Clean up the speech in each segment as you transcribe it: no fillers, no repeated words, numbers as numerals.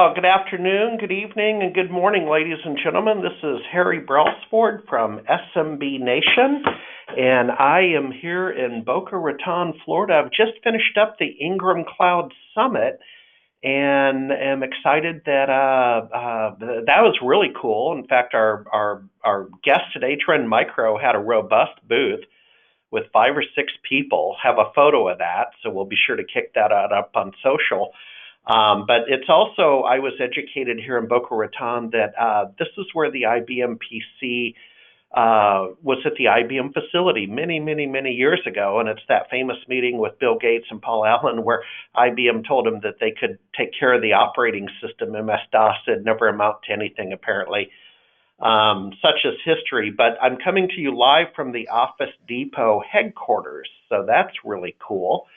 Well, good afternoon, good evening, and good morning, ladies and gentlemen. This is Harry Brailsford from SMB Nation, and I am here in Boca Raton, Florida. I've just finished up the Ingram Cloud Summit, and am excited that that was really cool. In fact, our guest today, Trend Micro, had a robust booth with 5 or 6 people. Have a photo of that, so we'll be sure to kick that out up on social. But it's also, I was educated here in Boca Raton that this is where the IBM PC was at the IBM facility many years ago, and it's that famous meeting with Bill Gates and Paul Allen where IBM told him that they could take care of the operating system. MS-DOS would never amount to anything, apparently. Such is history, but I'm coming to you live from the Office Depot headquarters, so that's really cool.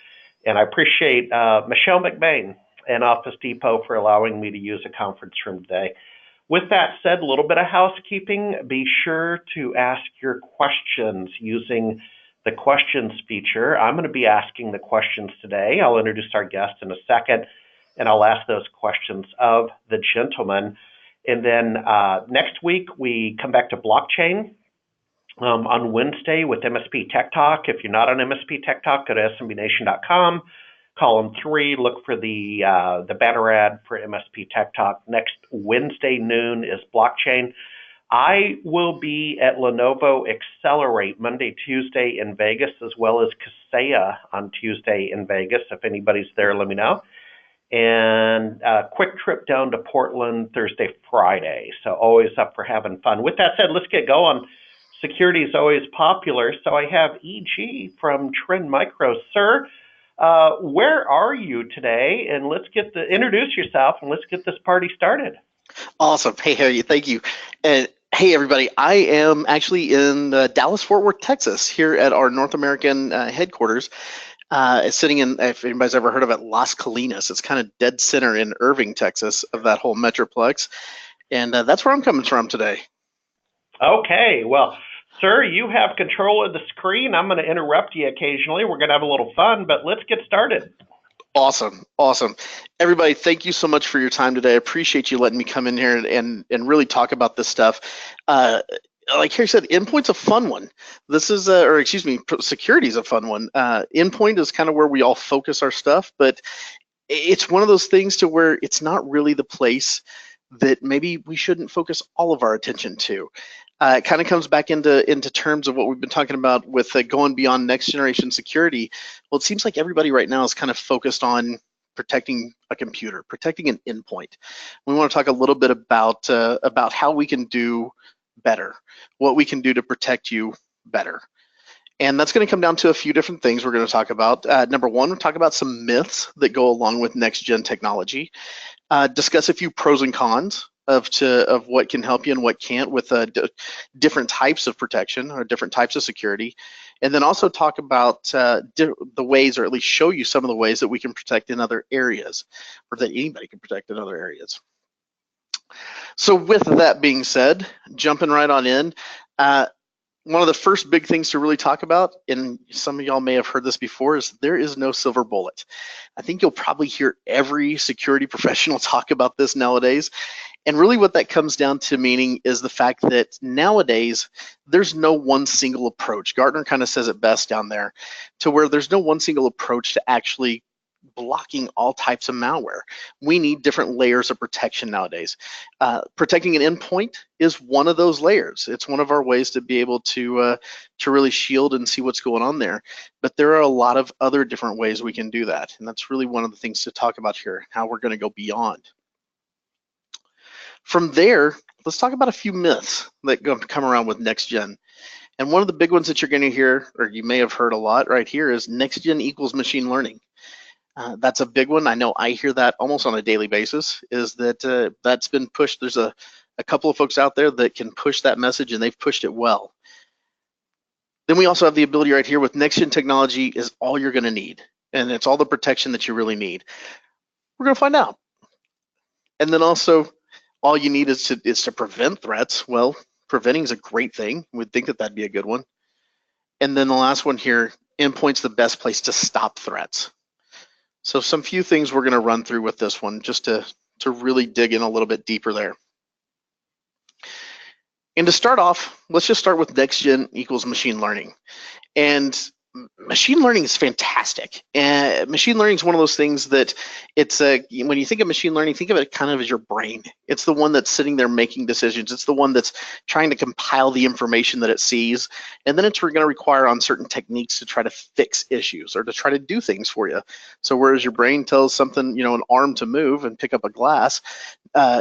And I appreciate Michelle McBain and Office Depot for allowing me to use a conference room today. With that said, a little bit of housekeeping. Be sure to ask your questions using the questions feature. I'm going to be asking the questions today. I'll introduce our guest in a second, and I'll ask those questions of the gentleman. And then next week, we come back to blockchain on Wednesday with MSP Tech Talk. If you're not on MSP Tech Talk, go to smbnation.com. Column 3, look for the banner ad for MSP Tech Talk. Next Wednesday noon is blockchain. I will be at Lenovo Accelerate Monday, Tuesday in Vegas, as well as Kaseya on Tuesday in Vegas. If anybody's there, let me know. And a quick trip down to Portland Thursday, Friday. So always up for having fun. With that said, let's get going. Security is always popular. So I have EG from Trend Micro. Sir, where are you today? And let's introduce yourself and let's get this party started. Awesome. Hey, Harry, thank you. And hey, everybody, I am actually in Dallas, Fort Worth, Texas, here at our North American headquarters. Sitting in, if anybody's ever heard of it, Las Colinas. It's kind of dead center in Irving, Texas, of that whole metroplex. And that's where I'm coming from today. Okay, well, sir, you have control of the screen. I'm going to interrupt you occasionally. We're going to have a little fun, but let's get started. Awesome. Everybody, thank you so much for your time today. I appreciate you letting me come in here and really talk about this stuff. Like Harry said, Endpoint's a fun one. This is, security is a fun one. Endpoint is kind of where we all focus our stuff, but it's one of those things to where it's not really the place that maybe we shouldn't focus all of our attention to. It kind of comes back into terms of what we've been talking about with going beyond next generation security. Well, it seems like everybody right now is kind of focused on protecting a computer, protecting an endpoint. We want to talk a little bit about how we can do better, what we can do to protect you better. And that's going to come down to a few different things we're going to talk about. Number one, we'll talk about some myths that go along with next gen technology, discuss a few pros and cons of what can help you and what can't with different types of protection or different types of security, and then also talk about the ways, or at least show you some of the ways that we can protect in other areas, or that anybody can protect in other areas. So with that being said, jumping right on in, one of the first big things to really talk about, and some of y'all may have heard this before, is there is no silver bullet. I think you'll probably hear every security professional talk about this nowadays. And really what that comes down to meaning is the fact that nowadays there's no one single approach. Gartner kind of says it best down there, to where there's no one single approach to actually blocking all types of malware. We need different layers of protection nowadays. Protecting an endpoint is one of those layers. It's one of our ways to be able to really shield and see what's going on there. But there are a lot of other different ways we can do that. And that's really one of the things to talk about here, how we're going to go beyond. From there, let's talk about a few myths that come around with next gen. And one of the big ones that you're going to hear, or you may have heard a lot right here, is next gen equals machine learning. That's a big one. I know I hear that almost on a daily basis, is that that's been pushed. There's a couple of folks out there that can push that message, and they've pushed it well. Then we also have the ability right here with next gen technology is all you're going to need, and it's all the protection that you really need. We're going to find out. And then also, all you need is to prevent threats. Well, preventing is a great thing. We'd think that that'd be a good one. And then the last one here, endpoint's the best place to stop threats. So some few things we're going to run through with this one just to to really dig in a little bit deeper there. And to start off, let's just start with next gen equals machine learning. And machine learning is fantastic. And machine learning is one of those things that it's when you think of machine learning, think of it kind of as your brain. It's the one that's sitting there making decisions. It's the one that's trying to compile the information that it sees. And then it's going to require on certain techniques to try to fix issues or to try to do things for you. So whereas your brain tells something, an arm to move and pick up a glass,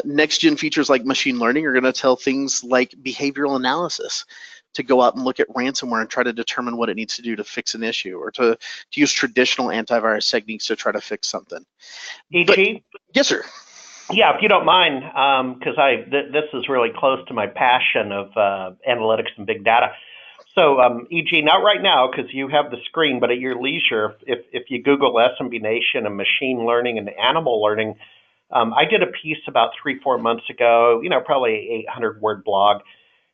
next gen features like machine learning are going to tell things like behavioral analysis, to go out and look at ransomware and try to determine what it needs to do to fix an issue, or to use traditional antivirus techniques to try to fix something. EG? Yes, sir. Yeah, if you don't mind, because this is really close to my passion of analytics and big data. So, EG, not right now because you have the screen, but at your leisure, if you Google SMB Nation and machine learning and animal learning, I did a piece about 3-4 months ago, probably 800-word blog,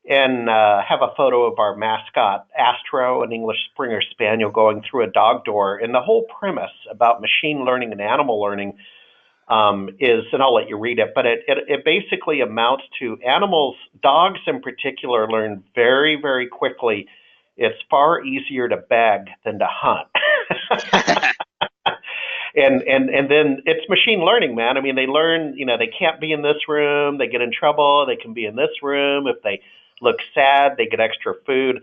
and have a photo of our mascot, Astro, an English Springer Spaniel, going through a dog door. And the whole premise about machine learning and animal learning is, and I'll let you read it, but it basically amounts to dogs in particular, learn very, very quickly. It's far easier to beg than to hunt. And then it's machine learning, man. I mean, they learn, they can't be in this room, they get in trouble, they can be in this room. If they look sad, they get extra food.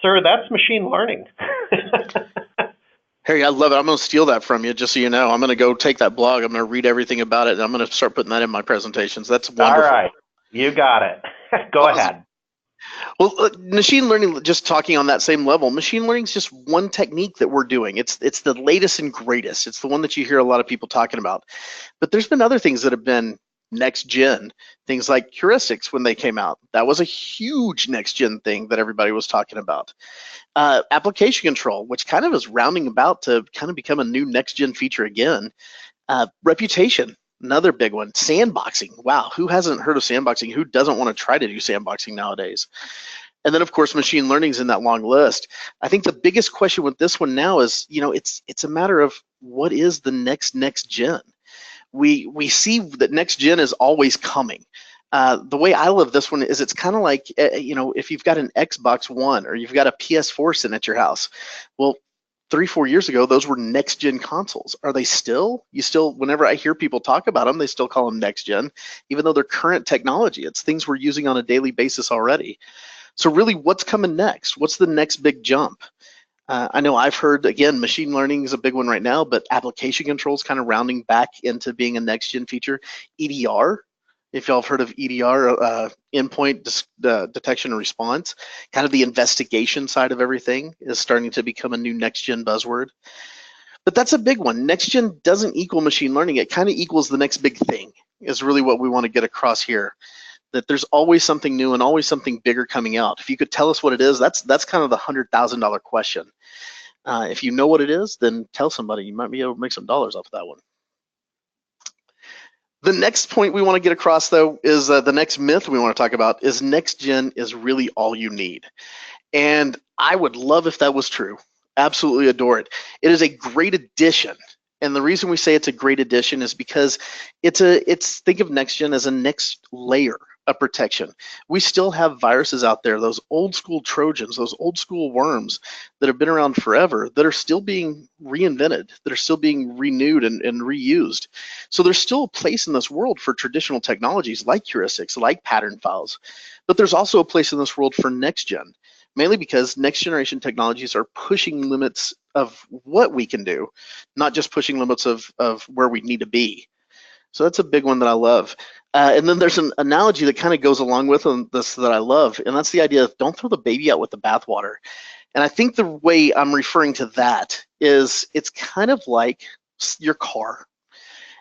Sir, that's machine learning. Harry, I love it. I'm going to steal that from you, just so you know. I'm going to go take that blog. I'm going to read everything about it, and I'm going to start putting that in my presentations. That's wonderful. All right. You got it. Go ahead. Well, machine learning, just talking on that same level, machine learning is just one technique that we're doing. It's the latest and greatest. It's the one that you hear a lot of people talking about. But there's been other things that have been next gen, things like heuristics when they came out. That was a huge next gen thing that everybody was talking about. Application control, which kind of is rounding about to kind of become a new next gen feature again. Reputation, another big one. Sandboxing. Wow, who hasn't heard of sandboxing? Who doesn't want to try to do sandboxing nowadays? And then, of course, machine learning is in that long list. I think the biggest question with this one now is, it's a matter of what is the next gen? We see that next gen is always coming. The way I live this one is it's kind of like, if you've got an Xbox One or you've got a PS4 sitting at your house. Well, 3-4 years ago, those were next gen consoles. Are they still? Whenever I hear people talk about them, they still call them next gen, even though they're current technology. It's things we're using on a daily basis already. So really, what's coming next? What's the next big jump? I know I've heard, again, machine learning is a big one right now, but application control is kind of rounding back into being a next gen feature. EDR, if y'all have heard of EDR, endpoint detection and response, kind of the investigation side of everything is starting to become a new next gen buzzword. But that's a big one. Next gen doesn't equal machine learning. It kind of equals the next big thing is really what we want to get across here. That there's always something new and always something bigger coming out. If you could tell us what it is, that's kind of the $100,000 question. If you know what it is, then tell somebody. You might be able to make some dollars off of that one. The next point we want to get across, though, is the next myth we want to talk about is next gen is really all you need. And I would love if that was true. Absolutely adore it. It is a great addition. And the reason we say it's a great addition is because think of next gen as a next layer of protection. We still have viruses out there, those old school Trojans, those old school worms that have been around forever that are still being reinvented, that are still being renewed and reused. So there's still a place in this world for traditional technologies like heuristics, like pattern files, but there's also a place in this world for next gen, mainly because next generation technologies are pushing limits of what we can do, not just pushing limits of where we need to be. So that's a big one that I love. And then there's an analogy that kind of goes along with this that I love, and that's the idea of don't throw the baby out with the bathwater. And I think the way I'm referring to that is it's kind of like your car.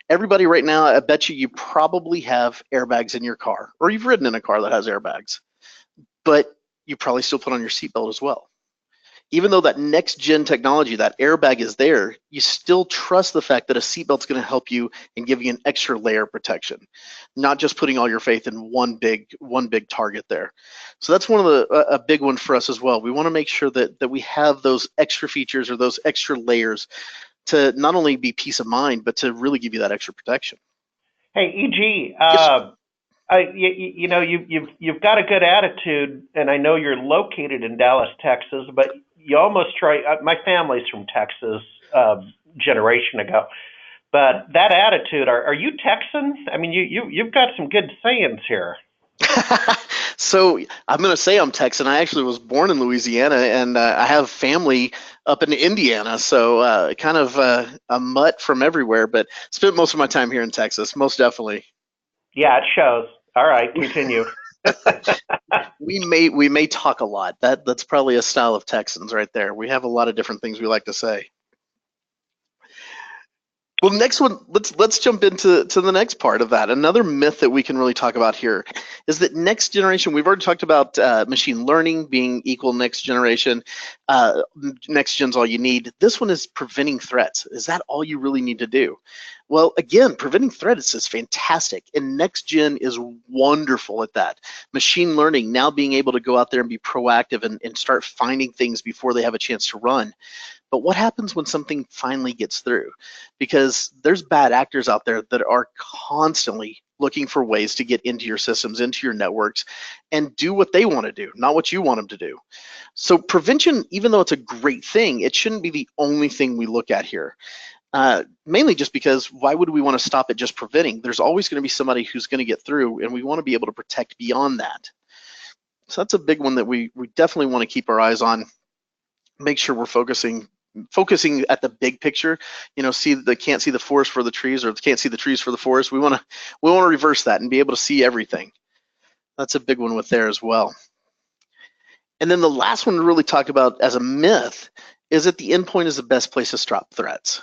Everybody right now, I bet you probably have airbags in your car, or you've ridden in a car that has airbags, but you probably still put on your seatbelt as well. Even though that next gen technology, that airbag is there, you still trust the fact that a seatbelt's going to help you and give you an extra layer of protection, not just putting all your faith in one big target there. So that's one of a big one for us as well. We want to make sure that we have those extra features or those extra layers to not only be peace of mind, but to really give you that extra protection. Hey, EG, Yes. you've got a good attitude, and I know you're located in Dallas, Texas, but you almost try. My family's from Texas, generation ago, but that attitude. Are you Texan? I mean, you've got some good sayings here. So I'm going to say I'm Texan. I actually was born in Louisiana, and I have family up in Indiana. So kind of a mutt from everywhere, but spent most of my time here in Texas, most definitely. Yeah, it shows. All right, continue. We may talk a lot. That's probably a style of Texans right there. We have a lot of different things we like to say. Well, next one, let's jump into the next part of that. Another myth that we can really talk about here is that next generation. We've already talked about machine learning being equal next generation. Next gen's all you need. This one is preventing threats. Is that all you really need to do? Well, again, preventing threats is fantastic, and next gen is wonderful at that. Machine learning, now being able to go out there and be proactive and start finding things before they have a chance to run. But what happens when something finally gets through? Because there's bad actors out there that are constantly looking for ways to get into your systems, into your networks, and do what they want to do, not what you want them to do. So prevention, even though it's a great thing, it shouldn't be the only thing we look at here. Mainly just because why would we want to stop at just preventing? There's always going to be somebody who's going to get through, and we want to be able to protect beyond that. So that's a big one that we definitely want to keep our eyes on. Make sure we're focusing at the big picture. See, they can't see the forest for the trees, or they can't see the trees for the forest. We want to reverse that and be able to see everything. That's a big one with there as well. And then the last one to really talk about as a myth is that the endpoint is the best place to stop threats.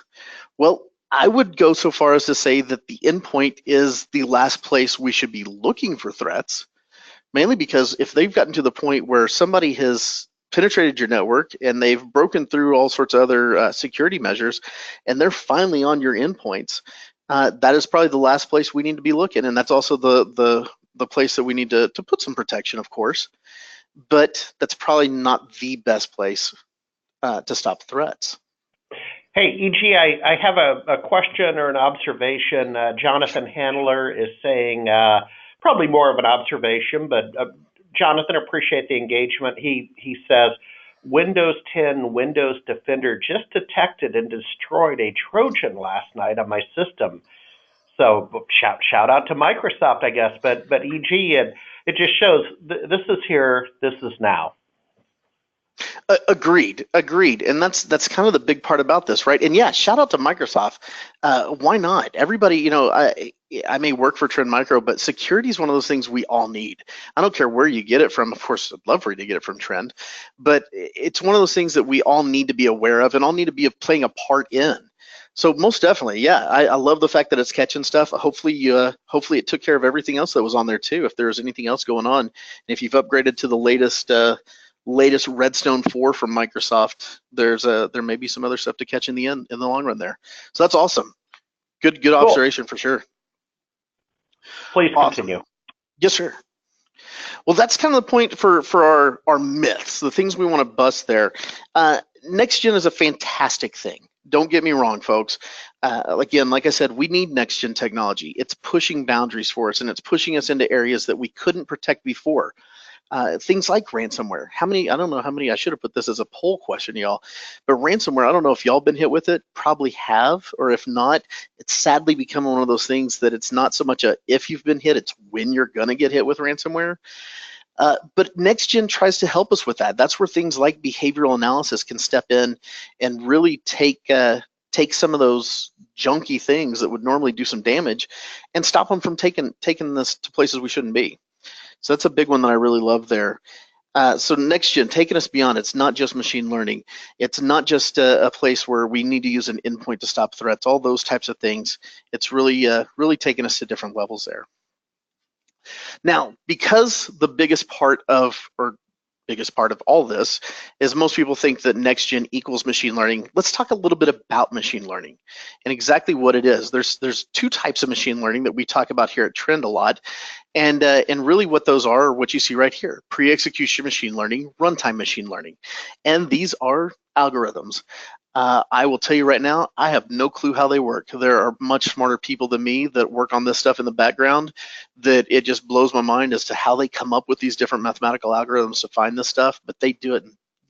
Well, I would go so far as to say that the endpoint is the last place we should be looking for threats, mainly because if they've gotten to the point where somebody has penetrated your network and they've broken through all sorts of other security measures, and they're finally on your endpoints, that is probably the last place we need to be looking, and that's also the place that we need to put some protection, of course. But that's probably not the best place to stop threats. Hey, EG, I have a question or an observation. Jonathan Handler is saying, probably more of an observation, but Jonathan, appreciate the engagement. He says, Windows 10 Windows Defender just detected and destroyed a Trojan last night on my system. So shout out to Microsoft, I guess. But EG, it just shows this is here, this is now. Agreed, and that's kind of the big part about this, right? And yeah, shout out to Microsoft. Why not? Everybody, I may work for Trend Micro, but security is one of those things we all need. I don't care where you get it from. Of course, I'd love for you to get it from Trend, but it's one of those things that we all need to be aware of and all need to be playing a part in. So most definitely, yeah, I love the fact that it's catching stuff. Hopefully it took care of everything else that was on there too. If there was anything else going on, and if you've upgraded to the latest Redstone 4 from Microsoft, there may be some other stuff to catch in the long run there. So that's awesome. Good Cool. observation for sure. Please Awesome. continue. Yes, sir. Well, that's kind of the point for our myths, the things we want to bust there. Next gen is a fantastic thing. Don't get me wrong, folks. Again, like I said, we need next gen technology. It's pushing boundaries for us, and it's pushing us into areas that we couldn't protect before. Things like ransomware. I don't know how many, I should have put this as a poll question, y'all, but ransomware, I don't know if y'all been hit with it, probably have, or if not, it's sadly become one of those things that it's not so much a if you've been hit, it's when you're gonna get hit with ransomware. But NextGen tries to help us with that. That's where things like behavioral analysis can step in and really take some of those junky things that would normally do some damage and stop them from taking this to places we shouldn't be. So that's a big one that I really love there. So NextGen, taking us beyond, it's not just machine learning. It's not just a place where we need to use an endpoint to stop threats, all those types of things. It's really taking us to different levels there. Now, because the biggest part of all this is most people think that next gen equals machine learning, let's talk a little bit about machine learning and exactly what it is. There's two types of machine learning that we talk about here at Trend a lot, and really what those are what you see right here: pre-execution machine learning, runtime machine learning, and these are algorithms. I will tell you right now, I have no clue how they work. There are much smarter people than me that work on this stuff in the background that it just blows my mind as to how they come up with these different mathematical algorithms to find this stuff, but they do it.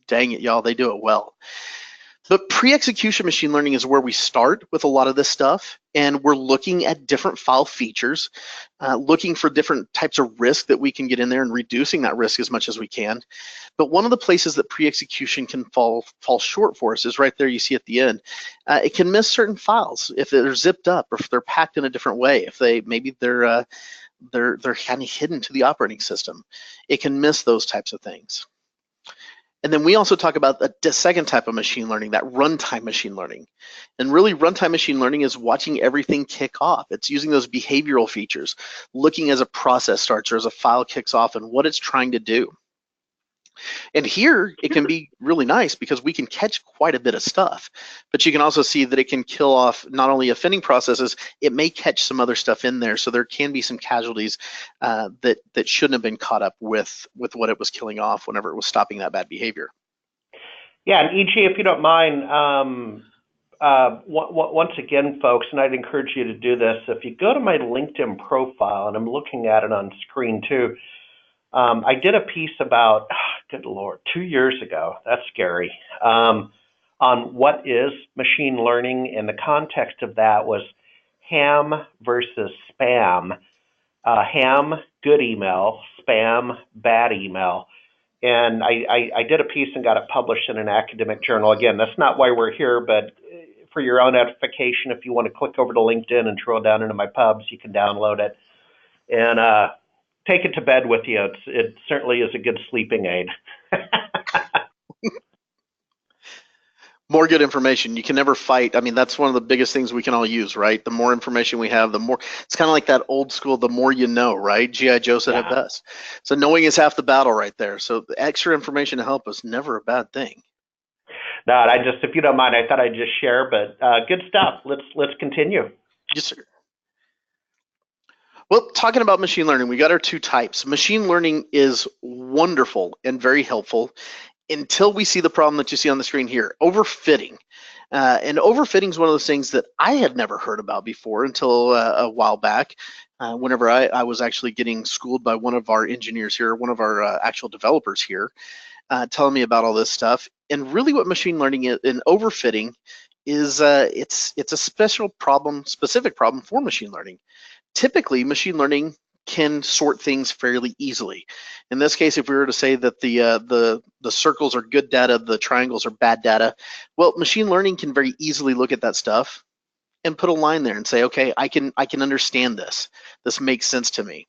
Dang it, y'all, they do it well. But pre-execution machine learning is where we start with a lot of this stuff, and we're looking at different file features, looking for different types of risk that we can get in there and reducing that risk as much as we can. But one of the places that pre-execution can fall short for us is right there you see at the end. It can miss certain files if they're zipped up or if they're packed in a different way, if they're kind of hidden to the operating system. It can miss those types of things. And then we also talk about the second type of machine learning, that runtime machine learning. And really, runtime machine learning is watching everything kick off. It's using those behavioral features, looking as a process starts or as a file kicks off and what it's trying to do. And here it can be really nice because we can catch quite a bit of stuff, but you can also see that it can kill off not only offending processes, it may catch some other stuff in there. So there can be some casualties that shouldn't have been caught up with what it was killing off whenever it was stopping that bad behavior. Yeah, and EG, if you don't mind, once again, folks, and I'd encourage you to do this, if you go to my LinkedIn profile, and I'm looking at it on screen too, I did a piece about, good Lord, 2 years ago, that's scary, on what is machine learning, and the context of that was ham versus spam. Ham, good email, spam, bad email. And I did a piece and got it published in an academic journal. Again, that's not why we're here, but for your own edification, if you want to click over to LinkedIn and drill down into my pubs, you can download it. And take it to bed with you. It certainly is a good sleeping aid. More good information. You can never fight. I mean, that's one of the biggest things we can all use, right? The more information we have, the more, it's kind of like that old school, the more you know, right? G.I. Joe said it best. So knowing is half the battle right there. So the extra information to help us, never a bad thing. No, if you don't mind, I thought I'd just share, but good stuff. Let's continue. Yes, sir. Well, talking about machine learning, we got our two types. Machine learning is wonderful and very helpful until we see the problem that you see on the screen here, overfitting. And overfitting is one of those things that I had never heard about before until a while back, whenever I was actually getting schooled by one of our engineers here, one of our actual developers here, telling me about all this stuff. And really what machine learning is, in overfitting is it's a specific problem for machine learning. Typically, machine learning can sort things fairly easily. In this case, if we were to say that the circles are good data, the triangles are bad data, well, machine learning can very easily look at that stuff and put a line there and say, okay, I can understand this. This makes sense to me.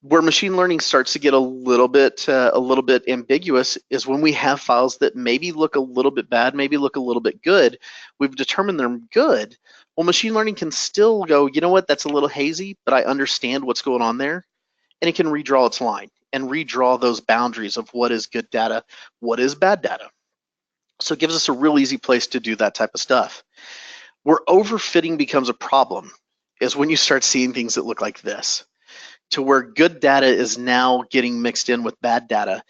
Where machine learning starts to get a little bit ambiguous is when we have files that maybe look a little bit bad, maybe look a little bit good. We've determined they're good. Well, machine learning can still go, you know what, that's a little hazy, but I understand what's going on there. And it can redraw its line and redraw those boundaries of what is good data, what is bad data. So it gives us a real easy place to do that type of stuff. Where overfitting becomes a problem is when you start seeing things that look like this, to where good data is now getting mixed in with bad data.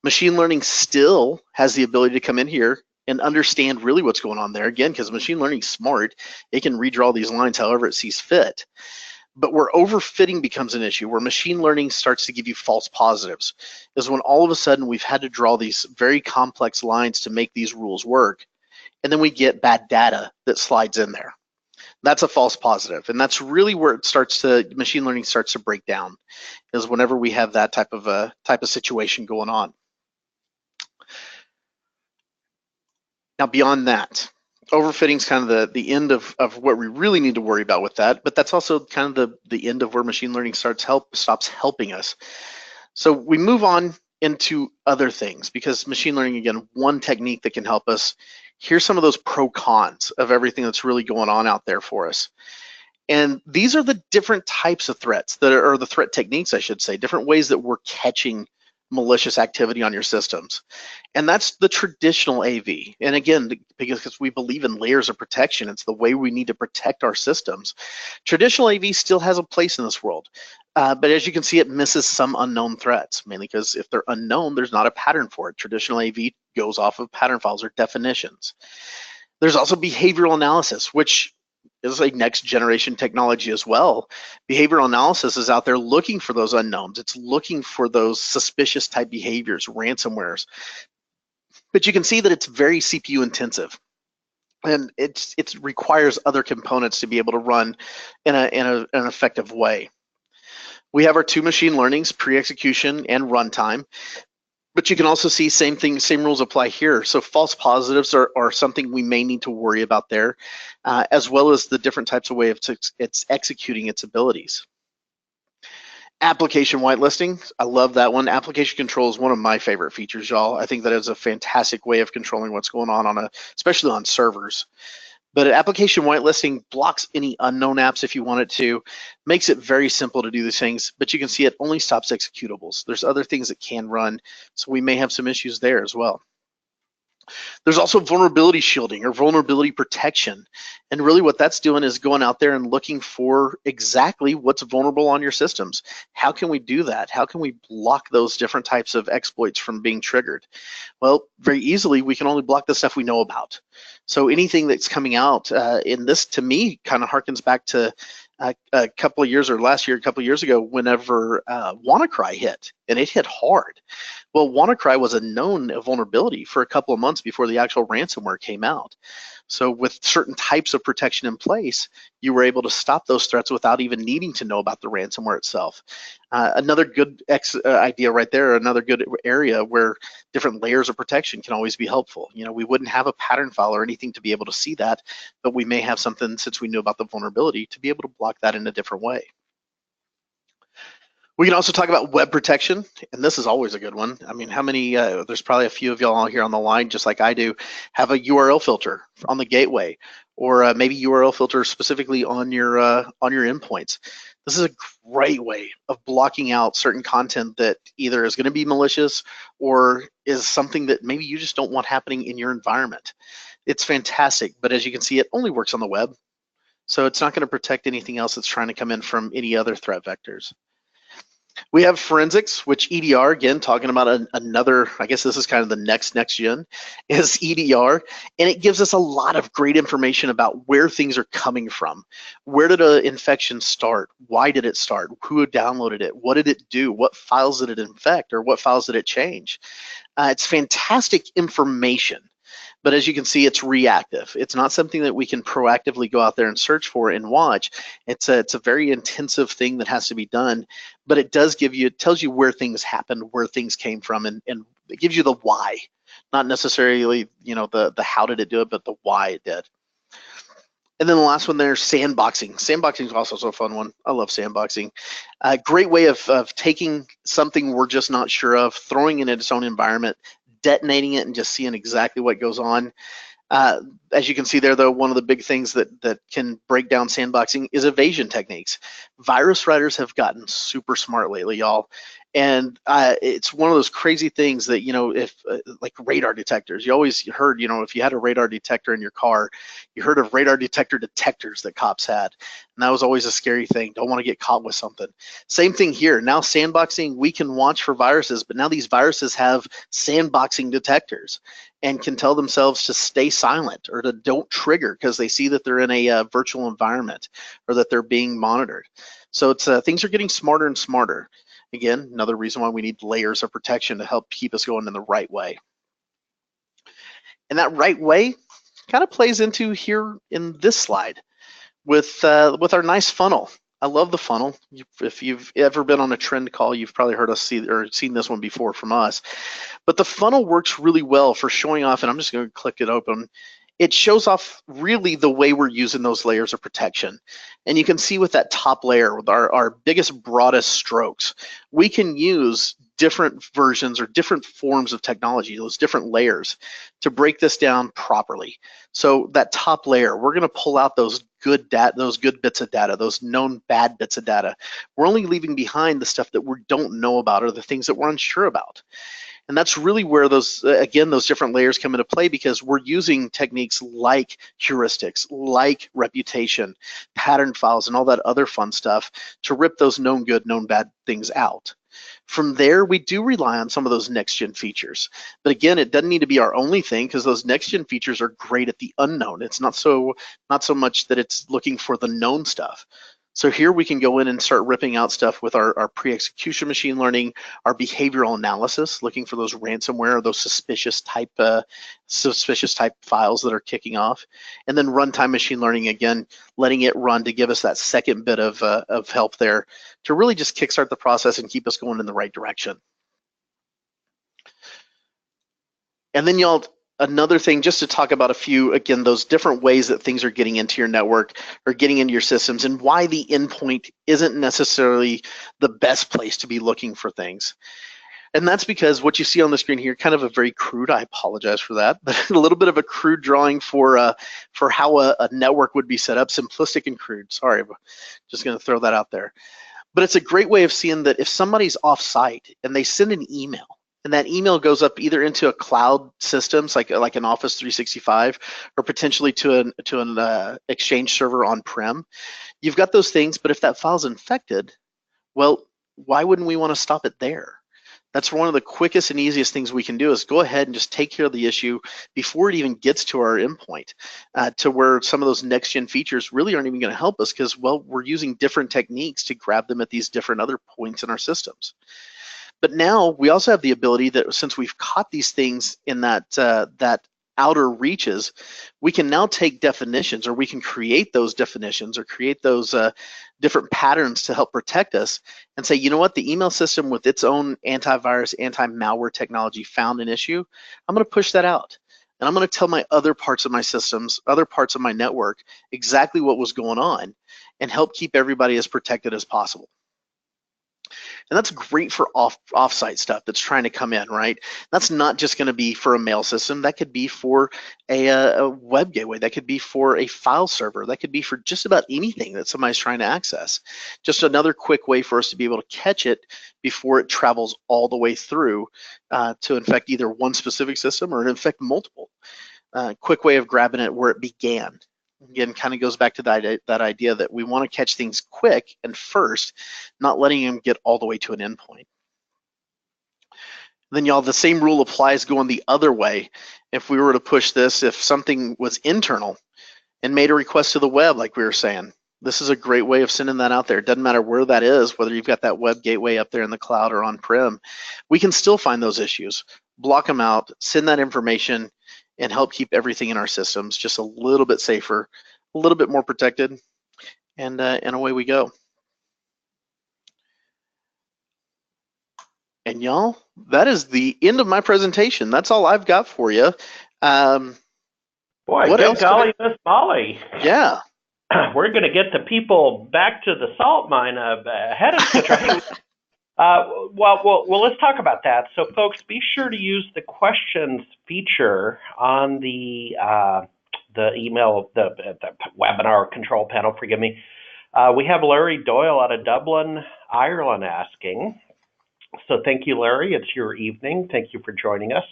Machine learning still has the ability to come in here and understand really what's going on there. Again, because machine learning is smart, it can redraw these lines however it sees fit. But where overfitting becomes an issue, where machine learning starts to give you false positives, is when all of a sudden we've had to draw these very complex lines to make these rules work, and then we get bad data that slides in there. That's a false positive, and that's really where machine learning starts to break down, is whenever we have that type of situation going on. Now, beyond that, overfitting is kind of the end of what we really need to worry about with that, but that's also kind of the end of where machine learning stops helping us. So we move on into other things, because machine learning, again, one technique that can help us. Here's some of those pro cons of everything that's really going on out there for us. And these are the different types of threats or the threat techniques, I should say, different ways that we're catching malicious activity on your systems. And that's the traditional AV. And again, because we believe in layers of protection, it's the way we need to protect our systems. Traditional AV still has a place in this world. But as you can see, it misses some unknown threats, mainly because if they're unknown, there's not a pattern for it. Traditional AV goes off of pattern files or definitions. There's also behavioral analysis, which is a next generation technology as well. Behavioral analysis is out there looking for those unknowns. It's looking for those suspicious type behaviors, ransomwares. But you can see that it's very CPU intensive, and it requires other components to be able to run in an effective way. We have our two machine learnings, pre-execution and runtime. But you can also see same thing, same rules apply here. So false positives are something we may need to worry about there, as well as the different types of way of it's executing its abilities. Application whitelisting, I love that one. Application control is one of my favorite features, y'all. I think that is a fantastic way of controlling what's going on especially on servers. But application whitelisting blocks any unknown apps if you want it to, makes it very simple to do these things, but you can see it only stops executables. There's other things that can run, so we may have some issues there as well. There's also vulnerability shielding or vulnerability protection. And really what that's doing is going out there and looking for exactly what's vulnerable on your systems. How can we do that? How can we block those different types of exploits from being triggered? Well, very easily, we can only block the stuff we know about. So anything that's coming out in this, to me, kind of harkens back to a couple of years, or last year, a couple of years ago, whenever WannaCry hit, and it hit hard. Well, WannaCry was a known vulnerability for a couple of months before the actual ransomware came out. So with certain types of protection in place, you were able to stop those threats without even needing to know about the ransomware itself. Another good idea right there, another good area where different layers of protection can always be helpful. You know, we wouldn't have a pattern file or anything to be able to see that, but we may have something, since we knew about the vulnerability, to be able to block that in a different way. We can also talk about web protection, and this is always a good one. I mean, how many, there's probably a few of y'all here on the line, just like I do, have a URL filter on the gateway, or maybe URL filter specifically on your endpoints. This is a great way of blocking out certain content that either is going to be malicious or is something that maybe you just don't want happening in your environment. It's fantastic, but as you can see, it only works on the web. So it's not going to protect anything else that's trying to come in from any other threat vectors. We have forensics, which EDR, again, talking about another, I guess this is kind of the next gen, is EDR. And it gives us a lot of great information about where things are coming from. Where did an infection start? Why did it start? Who downloaded it? What did it do? What files did it infect, or what files did it change? It's fantastic information. But as you can see, it's reactive. It's not something that we can proactively go out there and search for and watch. It's a very intensive thing that has to be done, but it does give you, it tells you where things happened, where things came from, and it gives you the why, not necessarily, you know, the how did it do it, but the why it did. And then the last one there, sandboxing. Sandboxing is also a fun one. I love sandboxing. A great way of taking something we're just not sure of, throwing it in its own environment, detonating it, and just seeing exactly what goes on. As you can see there, though, one of the big things that can break down sandboxing is evasion techniques. Virus writers have gotten super smart lately, y'all. And it's one of those crazy things that, you know, if like radar detectors, you always heard, you know, if you had a radar detector in your car, you heard of radar detector detectors that cops had. And that was always a scary thing. Don't want to get caught with something. Same thing here. Now sandboxing, we can watch for viruses, but now these viruses have sandboxing detectors and can tell themselves to stay silent or to don't trigger because they see that they're in a virtual environment or that they're being monitored. So it's things are getting smarter and smarter. Again, another reason why we need layers of protection to help keep us going in the right way. And that right way kind of plays into here in this slide with our nice funnel. I love the funnel. If you've ever been on a trend call, you've probably heard us see or seen this one before from us. But the funnel works really well for showing off, and I'm just going to click it open. It shows off really the way we're using those layers of protection. And you can see with that top layer, with our biggest, broadest strokes, we can use different versions or different forms of technology, those different layers, to break this down properly. So that top layer, we're going to pull out those good data, those good bits of data, those known bad bits of data. We're only leaving behind the stuff that we don't know about or the things that we're unsure about. And that's really where those, again, those different layers come into play, because we're using techniques like heuristics, like reputation, pattern files, and all that other fun stuff to rip those known good, known bad things out. From there, we do rely on some of those next-gen features. But again, it doesn't need to be our only thing, because those next-gen features are great at the unknown. It's not so much that it's looking for the known stuff. So here we can go in and start ripping out stuff with our pre-execution machine learning, our behavioral analysis, looking for those ransomware or those suspicious type files that are kicking off, and then runtime machine learning, again, letting it run to give us that second bit of help there to really just kickstart the process and keep us going in the right direction. And then y'all, another thing, just to talk about a few, again, those different ways that things are getting into your network or getting into your systems, and why the endpoint isn't necessarily the best place to be looking for things. And that's because what you see on the screen here, kind of a very crude, I apologize for that, but a little bit of a crude drawing for how a network would be set up, simplistic and crude. Sorry, just gonna throw that out there. But it's a great way of seeing that if somebody's off-site and they send an email, and that email goes up either into a cloud systems like an Office 365, or potentially to an Exchange server on-prem, you've got those things. But if that file's infected, well, why wouldn't we want to stop it there? That's one of the quickest and easiest things we can do, is go ahead and just take care of the issue before it even gets to our endpoint, to where some of those next-gen features really aren't even going to help us, because, well, we're using different techniques to grab them at these different other points in our systems. But now we also have the ability that, since we've caught these things in that outer reaches, we can now take definitions, or we can create those definitions, or create those different patterns to help protect us, and say, you know what, the email system with its own antivirus, anti-malware technology found an issue. I'm going to push that out, and I'm going to tell my other parts of my systems, other parts of my network, exactly what was going on, and help keep everybody as protected as possible. And that's great for off-site stuff that's trying to come in, right? That's not just going to be for a mail system. That could be for a web gateway. That could be for a file server. That could be for just about anything that somebody's trying to access. Just another quick way for us to be able to catch it before it travels all the way through to infect either one specific system or infect multiple. Quick way of grabbing it where it began. Again, kind of goes back to that idea that we want to catch things quick and first, not letting them get all the way to an endpoint. Then y'all, the same rule applies going the other way. If we were to push this, if something was internal and made a request to the web, like we were saying, this is a great way of sending that out there. It doesn't matter where that is, whether you've got that web gateway up there in the cloud or on-prem, we can still find those issues, block them out, send that information, and help keep everything in our systems just a little bit safer, a little bit more protected, and away we go. And y'all, that is the end of my presentation. That's all I've got for you. Boy, good golly, Miss Molly. Yeah. We're going to get the people back to the salt mine ahead of schedule. Well, let's talk about that. So, folks, be sure to use the questions feature on the email, the webinar control panel. Forgive me. We have Larry Doyle out of Dublin, Ireland, asking. So, thank you, Larry. It's your evening. Thank you for joining us.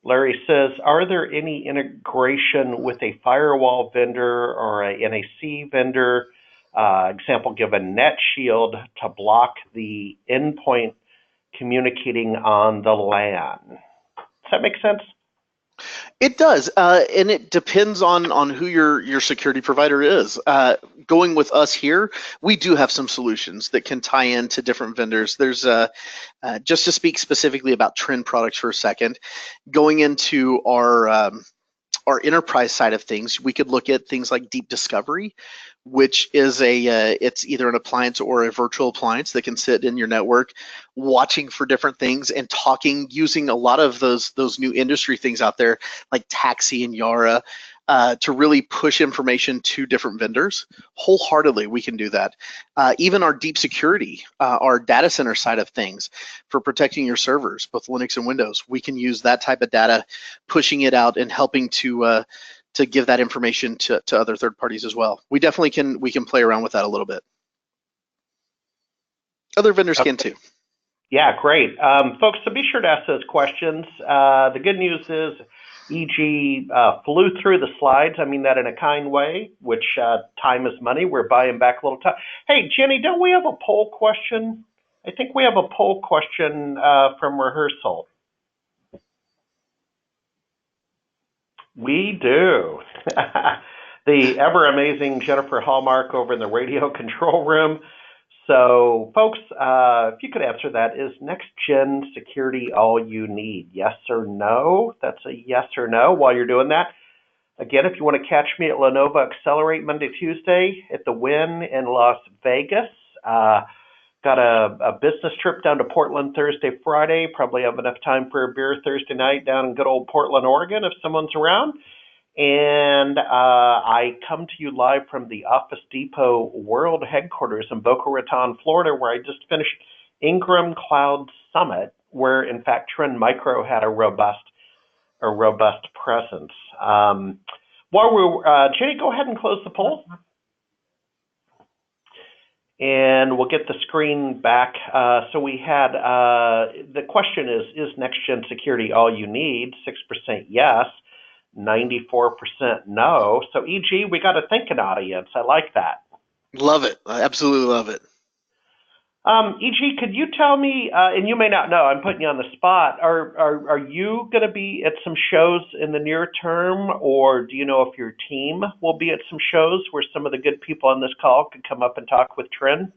Larry says, are there any integration with a firewall vendor or a NAC vendor? Example given, NetShield, to block the endpoint communicating on the LAN. Does that make sense? It does, and it depends on who your security provider is. Going with us here, we do have some solutions that can tie into different vendors. There's just to speak specifically about Trend products for a second, going into our enterprise side of things, we could look at things like Deep Discovery, which is it's either an appliance or a virtual appliance that can sit in your network, watching for different things and talking, using a lot of those new industry things out there like Taxi and Yara to really push information to different vendors. Wholeheartedly, we can do that. Even our deep security, our data center side of things for protecting your servers, both Linux and Windows, we can use that type of data, pushing it out and helping to give that information to other third parties as well. We definitely can play around with that a little bit. Other vendors can too. Yeah, great. Folks, so be sure to ask those questions. The good news is EG flew through the slides. I mean that in a kind way, which time is money. We're buying back a little time. Hey, Jenny, don't we have a poll question? I think we have a poll question from rehearsal. We do. The ever amazing Jennifer Hallmark over in the radio control room. So, folks, if you could answer that, is next gen security all you need? Yes or no? That's a yes or no while you're doing that. Again, if you want to catch me at Lenovo Accelerate Monday, Tuesday at the Wynn in Las Vegas. Got a business trip down to Portland Thursday, Friday. Probably have enough time for a beer Thursday night down in good old Portland, Oregon, if someone's around. And I come to you live from the Office Depot World Headquarters in Boca Raton, Florida, where I just finished Ingram Cloud Summit, where in fact Trend Micro had a robust presence. While we're Jenny, go ahead and close the poll. And we'll get the screen back. So we had, the question is next-gen security all you need? 6% yes, 94% no. So EG, we got a thinking audience. I like that. Love it. I absolutely love it. EG, could you tell me, and you may not know, I'm putting you on the spot, are you going to be at some shows in the near term, or do you know if your team will be at some shows where some of the good people on this call could come up and talk with Trend?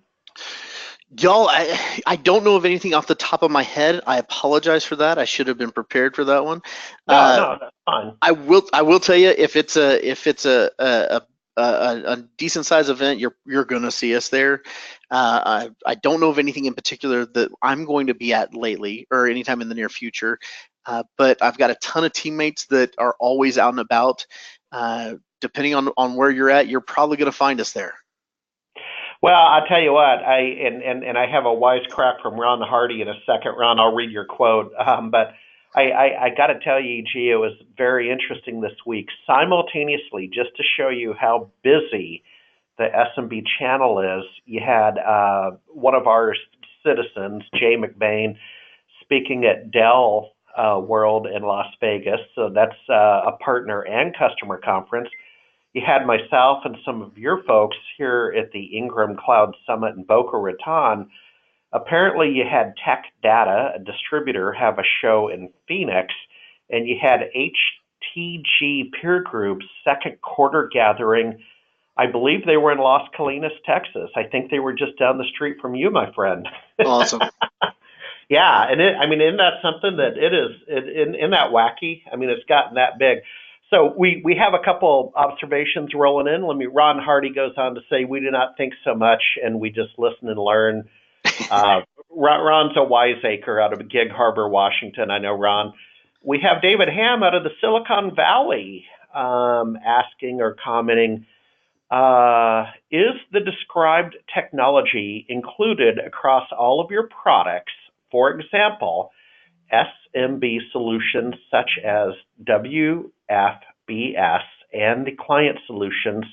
Y'all, I don't know of anything off the top of my head. I apologize for that. I should have been prepared for that one. No, that's fine. I will tell you, if it's a decent sized event, you're gonna see us there. I don't know of anything in particular that I'm going to be at lately or anytime in the near future, but I've got a ton of teammates that are always out and about. Depending on where you're at, you're probably gonna find us there. Well, I'll tell you what, I have a wisecrack from Ron Hardy in a second. Ron, I'll read your quote, but I got to tell you, EG, it was very interesting this week. Simultaneously, just to show you how busy the SMB channel is, you had one of our citizens, Jay McBain, speaking at Dell World in Las Vegas. So that's a partner and customer conference. You had myself and some of your folks here at the Ingram Cloud Summit in Boca Raton. Apparently, you had Tech Data, a distributor, have a show in Phoenix, and you had HTG Peer Group's second quarter gathering. I believe they were in Las Colinas, Texas. I think they were just down the street from you, my friend. Awesome. Yeah, and isn't that something that isn't that wacky? I mean, it's gotten that big. So we have a couple observations rolling in. Ron Hardy goes on to say, we do not think so much, and we just listen and learn. Ron's a wiseacre out of Gig Harbor, Washington. I know Ron. We have David Ham out of the Silicon Valley asking or commenting, is the described technology included across all of your products? For example, SMB solutions such as WFBS and the client solutions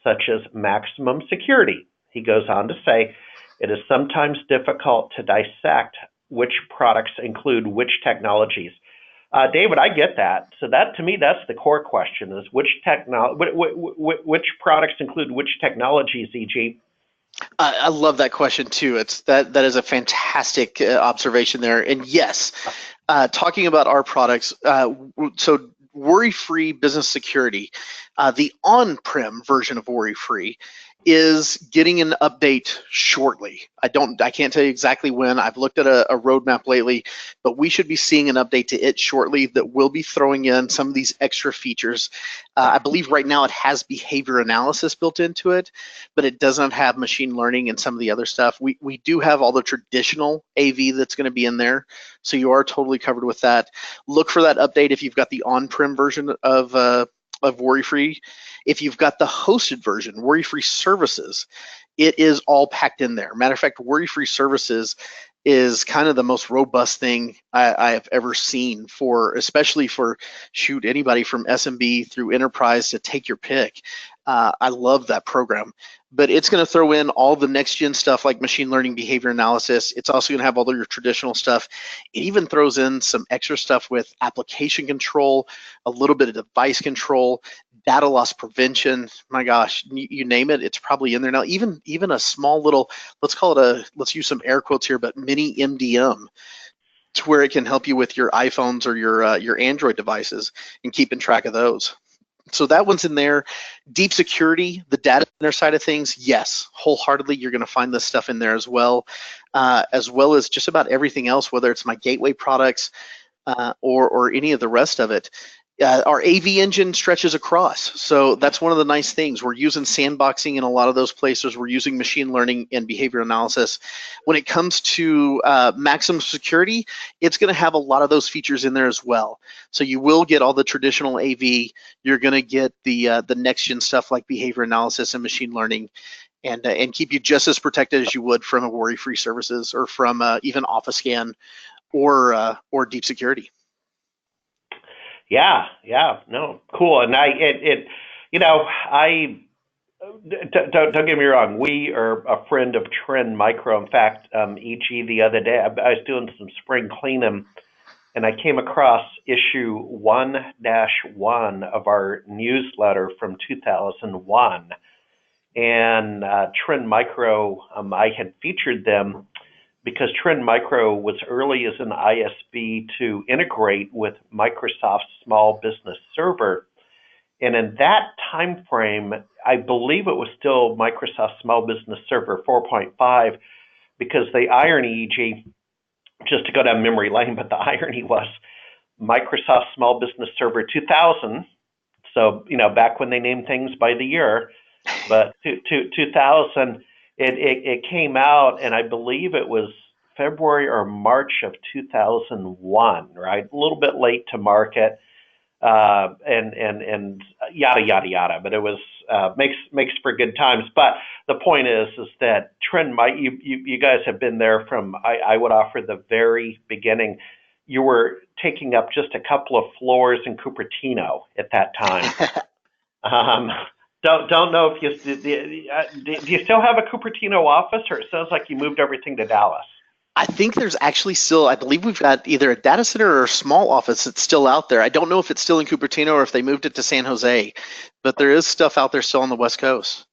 such as Maximum Security. He goes on to say, it is sometimes difficult to dissect which products include which technologies. David, I get that. So that, to me, that's the core question: is which products include which technologies, e.g. I love that question too. That is a fantastic observation there. And yes, talking about our products, so Worry-Free Business Security, the on-prem version of Worry-Free is getting an update shortly. I can't tell you exactly when. I've looked at a roadmap lately, but we should be seeing an update to it shortly that will be throwing in some of these extra features. I believe right now it has behavior analysis built into it, but it doesn't have machine learning and some of the other stuff. We do have all the traditional AV that's going to be in there, so you are totally covered with that. Look for that update if you've got the on-prem version of Worry-Free. If you've got the hosted version, Worry-Free Services, it is all packed in there. Matter of fact, Worry-Free Services is kind of the most robust thing I have ever seen especially for anybody from SMB through enterprise to take your pick. I love that program. But it's going to throw in all the next gen stuff like machine learning, behavior analysis. It's also going to have all of your traditional stuff. It even throws in some extra stuff with application control, a little bit of device control, data loss prevention. My gosh, you name it, it's probably in there now. Even a small little, let's use some air quotes here, but mini MDM, to where it can help you with your iPhones or your Android devices and keeping track of those. So that one's in there. Deep security, the data center side of things, yes, wholeheartedly, you're going to find this stuff in there as well as just about everything else, whether it's my gateway products or any of the rest of it. Our AV engine stretches across, so that's one of the nice things. We're using sandboxing in a lot of those places. We're using machine learning and behavior analysis. When it comes to maximum security, it's going to have a lot of those features in there as well. So you will get all the traditional AV. You're going to get the next gen stuff like behavior analysis and machine learning, and keep you just as protected as you would from a worry-free services or from even Office Scan or deep security. Yeah, no, cool. And don't get me wrong. We are a friend of Trend Micro. In fact, EG the other day, I was doing some spring cleaning, and I came across issue 1-1 of our newsletter from 2001. And Trend Micro, I had featured them because Trend Micro was early as an ISV to integrate with Microsoft's Small Business Server. And in that time frame, I believe it was still Microsoft Small Business Server 4.5, because the irony, EG, just to go down memory lane, but the irony was Microsoft Small Business Server 2000, so, back when they named things by the year, but 2000, it came out, and I believe it was February or March of 2001, right? A little bit late to market, and yada yada yada. But it was makes for good times. But the point is that Trend, you guys have been there from, I would offer, the very beginning. You were taking up just a couple of floors in Cupertino at that time. Don't know if do you still have a Cupertino office, or it sounds like you moved everything to Dallas? I think there's actually still, I believe we've got either a data center or a small office that's still out there. I don't know if it's still in Cupertino or if they moved it to San Jose, but there is stuff out there still on the West Coast.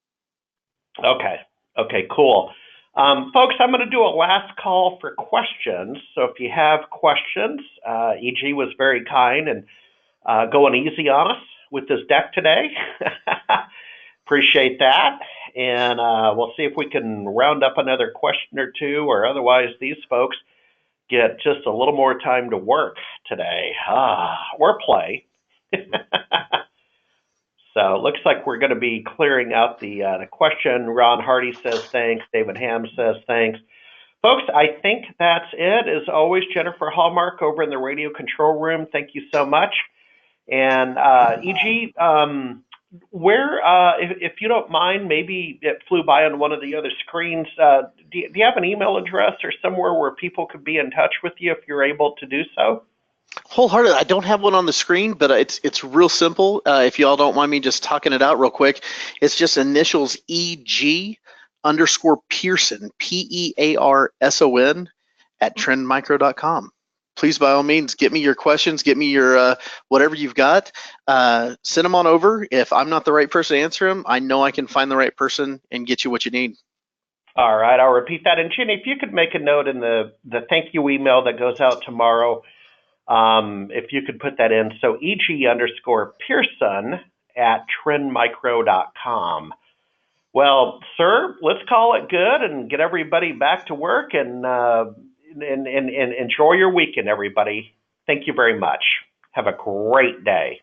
Okay, cool. Folks, I'm going to do a last call for questions. So if you have questions, EG was very kind and going easy on us with this deck today. Appreciate that. And we'll see if we can round up another question or two, or otherwise these folks get just a little more time to work today, or play. So it looks like we're going to be clearing out the question. Ron Hardy says thanks. David Ham says thanks. Folks, I think that's it. As always, Jennifer Hallmark over in the radio control room, thank you so much. And EG, where, if you don't mind, maybe it flew by on one of the other screens, do you have an email address or somewhere where people could be in touch with you if you're able to do so? Wholeheartedly. I don't have one on the screen, but it's real simple. If y'all don't mind me just talking it out real quick, it's just initials EG _ Pearson, PEARSON at trendmicro.com. Please, by all means, get me your questions, get me your whatever you've got. Send them on over. If I'm not the right person to answer them, I know I can find the right person and get you what you need. All right, I'll repeat that. And Ginny, if you could make a note in the thank you email that goes out tomorrow, if you could put that in. So EG _ Pearson at trendmicro.com. Well, sir, let's call it good and get everybody back to work, and enjoy your weekend, everybody. Thank you very much. Have a great day.